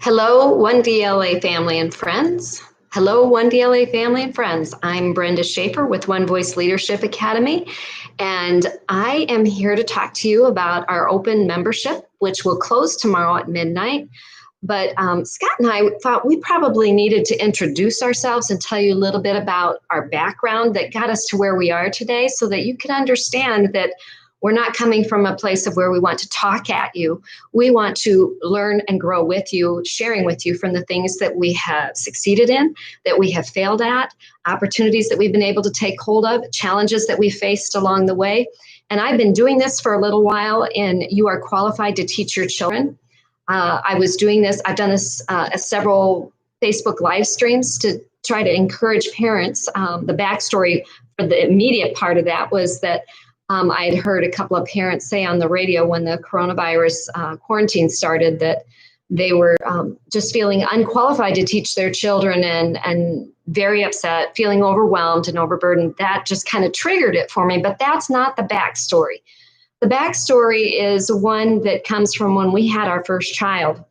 Hello, 1DLA family and friends. Hello, 1DLA family and friends. I'm Brenda Schaefer with One Voice Leadership Academy, and I am here to talk to you about our open membership, which will close tomorrow at midnight. But Scott and I thought we probably needed to introduce ourselves and tell you a little bit about our background that got us to where we are today so that you can understand that we're not coming from a place of where we want to talk at you. We want to learn and grow with you, sharing with you from the things that we have succeeded in, that we have failed at, opportunities that we've been able to take hold of, challenges that we faced along the way. And I've been doing this for a little while, and you are qualified to teach your children. I've done this as several Facebook live streams to try to encourage parents. The backstory for the immediate part of that was that I had heard a couple of parents say on the radio when the coronavirus quarantine started that they were just feeling unqualified to teach their children and very upset, feeling overwhelmed and overburdened. That just kind of triggered it for me, but that's not the backstory. The backstory is one that comes from when we had our first child.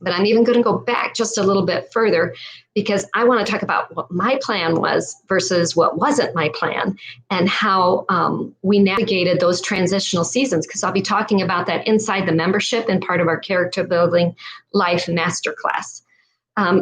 But I'm even going to go back just a little bit further because I want to talk about what my plan was versus what wasn't my plan and how we navigated those transitional seasons, because I'll be talking about that inside the membership and part of our character building life masterclass.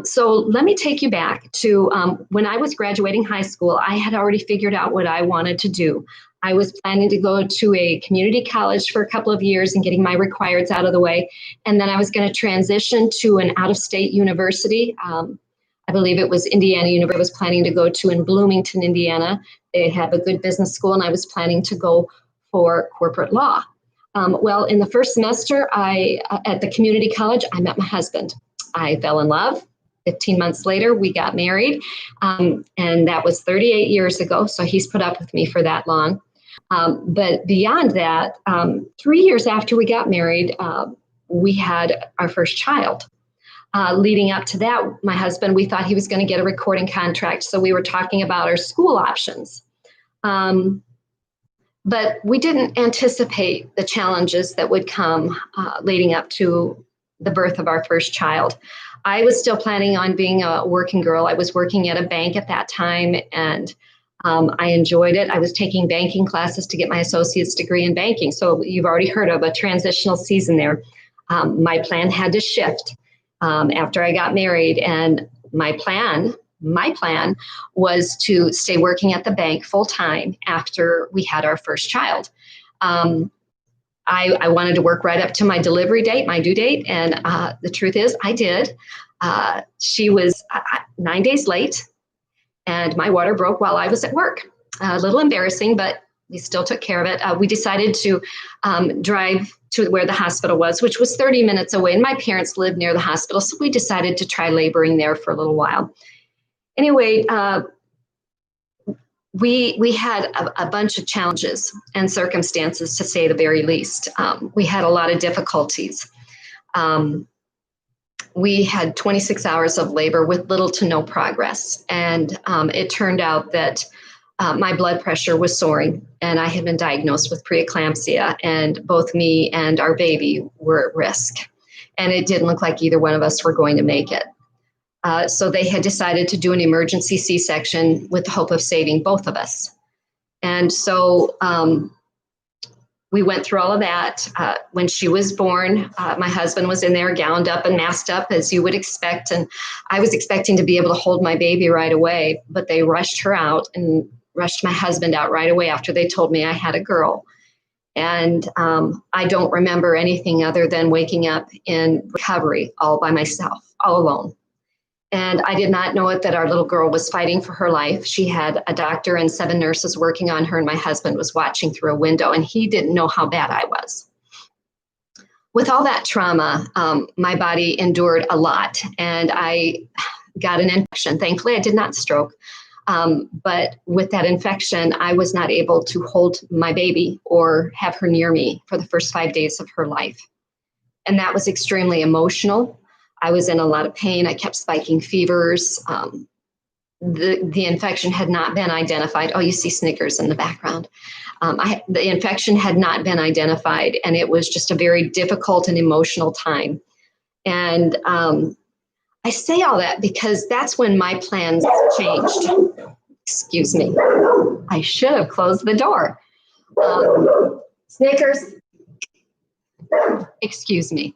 So let me take you back to when I was graduating high school. I had already figured out what I wanted to do. I was planning to go to a community college for a couple of years and getting my requirements out of the way. And then I was going to transition to an out-of-state university. I believe it was Indiana University I was planning to go to in Bloomington, Indiana. They have a good business school, and I was planning to go for corporate law. Well, in the first semester at the community college, I met my husband. I fell in love. 15 months later, we got married, and that was 38 years ago, so he's put up with me for that long. But beyond that, 3 years after we got married, we had our first child. Leading up to that, my husband, we thought he was going to get a recording contract, so we were talking about our school options. But we didn't anticipate the challenges that would come leading up to the birth of our first child. I was still planning on being a working girl. I was working at a bank at that time, and I enjoyed it. I was taking banking classes to get my associate's degree in banking. So you've already heard of a transitional season there. My plan had to shift after I got married, and my plan was to stay working at the bank full time after we had our first child. I wanted to work right up to my delivery date, my due date, and the truth is I did. She was 9 days late, and my water broke while I was at work. A little embarrassing, but we still took care of it. We decided to drive to where the hospital was, which was 30 minutes away, and my parents lived near the hospital, so we decided to try laboring there for a little while. Anyway, we had a bunch of challenges and circumstances, to say the very least. We had a lot of difficulties. We had 26 hours of labor with little to no progress. And it turned out that my blood pressure was soaring, and I had been diagnosed with preeclampsia, and both me and our baby were at risk. And it didn't look like either one of us were going to make it. So they had decided to do an emergency C-section with the hope of saving both of us. And so we went through all of that. When she was born, my husband was in there gowned up and masked up, as you would expect. And I was expecting to be able to hold my baby right away, but they rushed her out and rushed my husband out right away after they told me I had a girl. And I don't remember anything other than waking up in recovery all by myself, all alone. And I did not know it that our little girl was fighting for her life. She had a doctor and 7 nurses working on her, and my husband was watching through a window, and he didn't know how bad I was. With all that trauma, my body endured a lot, and I got an infection. Thankfully, I did not stroke. But with that infection, I was not able to hold my baby or have her near me for the first 5 days of her life. And that was extremely emotional. I was in a lot of pain. I kept spiking fevers. The infection had not been identified. Oh, you see Snickers in the background. The infection had not been identified, and it was just a very difficult and emotional time. And I say all that because that's when my plans changed. Excuse me. I should have closed the door. Snickers. Excuse me.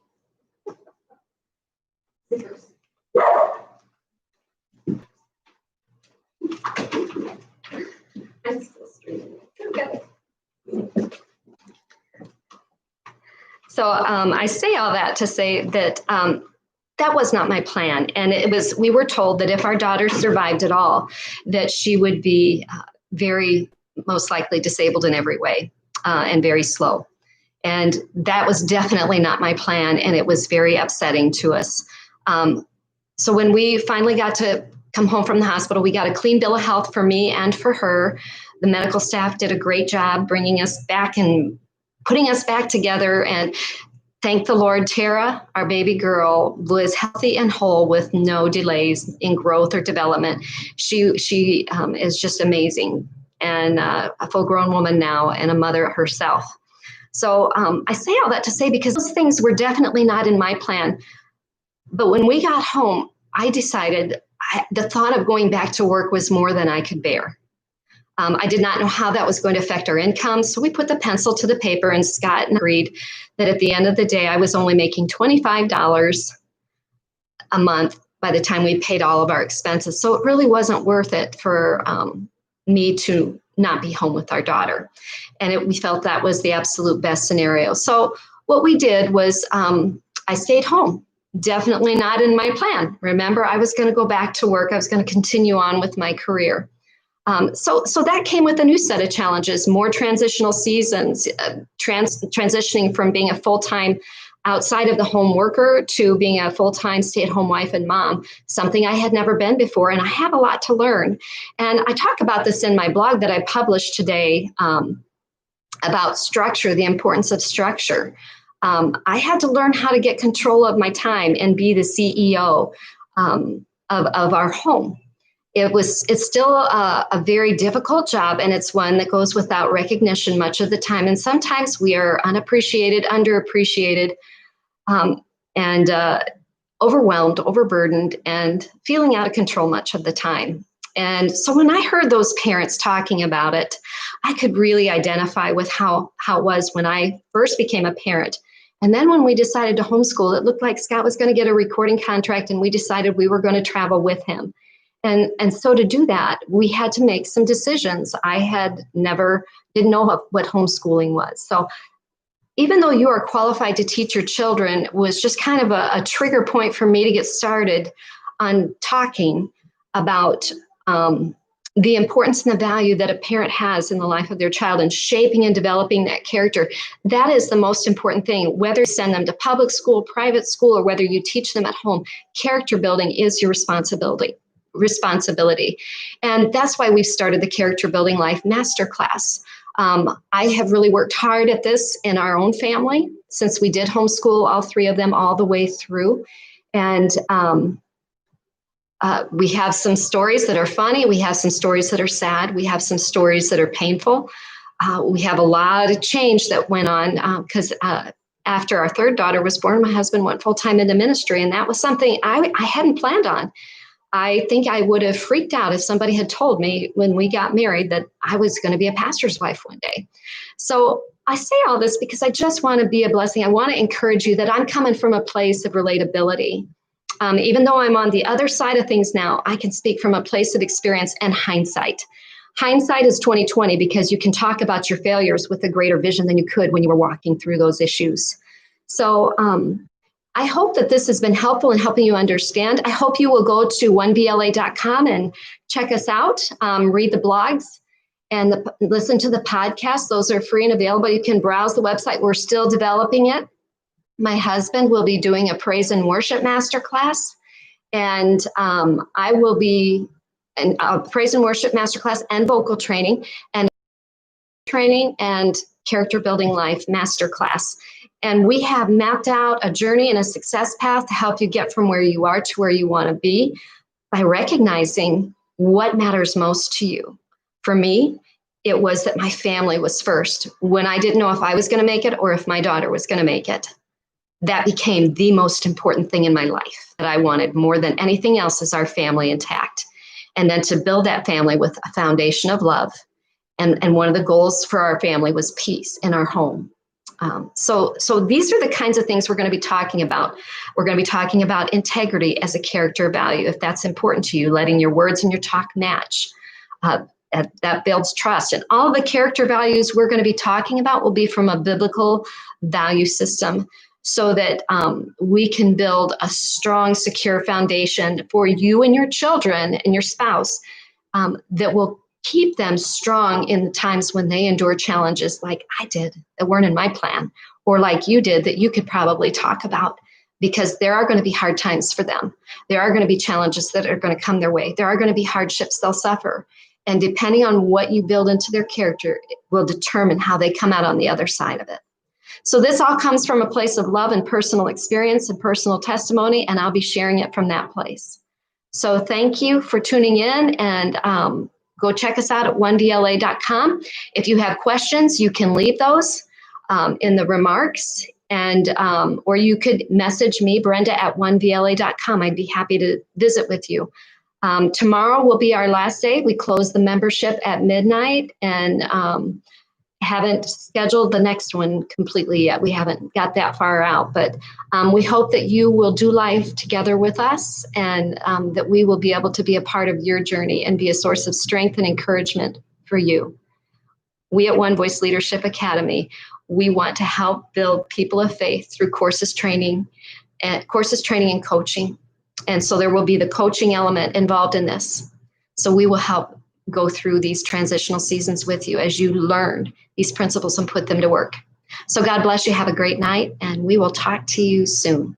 I'm still streaming. Okay. So I say all that to say that that was not my plan. And we were told that if our daughter survived at all, that she would be very most likely disabled in every way and very slow. And that was definitely not my plan. And it was very upsetting to us. So when we finally got to come home from the hospital, we got a clean bill of health for me and for her. The medical staff did a great job bringing us back and putting us back together. And thank the Lord, Tara, our baby girl, was healthy and whole with no delays in growth or development. She is just amazing, and a full-grown woman now and a mother herself. So I say all that to say because those things were definitely not in my plan. But when we got home, I decided the thought of going back to work was more than I could bear. I did not know how that was going to affect our income. So we put the pencil to the paper, and Scott agreed that at the end of the day, I was only making $25 a month by the time we paid all of our expenses. So it really wasn't worth it for me to not be home with our daughter. And we felt that was the absolute best scenario. So what we did was I stayed home. Definitely not in my plan. Remember, I was going to go back to work. I was going to continue on with my career. So that came with a new set of challenges, more transitional seasons, transitioning from being a full-time outside of the home worker to being a full-time stay-at-home wife and mom, something I had never been before. And I have a lot to learn. And I talk about this in my blog that I published today about structure, the importance of structure. I had to learn how to get control of my time and be the CEO of our home. It's still a very difficult job, and it's one that goes without recognition much of the time. And sometimes we are unappreciated, underappreciated, and overwhelmed, overburdened, and feeling out of control much of the time. And so when I heard those parents talking about it, I could really identify with how it was when I first became a parent. And then when we decided to homeschool, it looked like Scott was going to get a recording contract, and we decided we were going to travel with him. And so to do that, we had to make some decisions. I didn't know what homeschooling was. So even though you are qualified to teach your children, was just kind of a trigger point for me to get started on talking about the importance and the value that a parent has in the life of their child and shaping and developing that character. That is the most important thing. Whether you send them to public school, private school, or whether you teach them at home, character building is your responsibility. And that's why we've started the Character Building Life Masterclass. I have really worked hard at this in our own family since we did homeschool all three of them all the way through. And we have some stories that are funny. We have some stories that are sad. We have some stories that are painful. We have a lot of change that went on because after our third daughter was born, my husband went full-time into ministry, and that was something I hadn't planned on. I think I would have freaked out if somebody had told me when we got married that I was going to be a pastor's wife one day. So I say all this because I just want to be a blessing. I want to encourage you that I'm coming from a place of relatability. Even though I'm on the other side of things now, I can speak from a place of experience and hindsight. Hindsight is 20/20 because you can talk about your failures with a greater vision than you could when you were walking through those issues. So I hope that this has been helpful in helping you understand. I hope you will go to onebla.com and check us out, read the blogs, and listen to the podcast. Those are free and available. You can browse the website. We're still developing it. My husband will be doing a praise and worship masterclass, and I will be in a praise and worship masterclass and vocal training and character building life masterclass. And we have mapped out a journey and a success path to help you get from where you are to where you want to be by recognizing what matters most to you. For me, it was that my family was first when I didn't know if I was going to make it or if my daughter was going to make it. that became the most important thing in my life that I wanted more than anything else is our family intact. And then to build that family with a foundation of love. And one of the goals for our family was peace in our home. So these are the kinds of things we're going to be talking about. We're going to be talking about integrity as a character value, if that's important to you, letting your words and your talk match. That builds trust. And all the character values we're going to be talking about will be from a biblical value system so that we can build a strong, secure foundation for you and your children and your spouse that will keep them strong in the times when they endure challenges like I did that weren't in my plan, or like you did that you could probably talk about, because there are going to be hard times for them. There are going to be challenges that are going to come their way. There are going to be hardships they'll suffer. And depending on what you build into their character, it will determine how they come out on the other side of it. So this all comes from a place of love and personal experience and personal testimony, and I'll be sharing it from that place. So thank you for tuning in, and go check us out at onedla.com. If you have questions, you can leave those in the remarks, and or you could message me, Brenda, at onedla.com. I'd be happy to visit with you. Tomorrow will be our last day. We close the membership at midnight, and haven't scheduled the next one completely yet. We haven't got that far out, but we hope that you will do life together with us, and that we will be able to be a part of your journey and be a source of strength and encouragement for you. We at One Voice Leadership Academy, we want to help build people of faith through courses, training, and coaching. And so there will be the coaching element involved in this. So we will help go through these transitional seasons with you as you learn these principles and put them to work. So God bless you. Have a great night, and we will talk to you soon.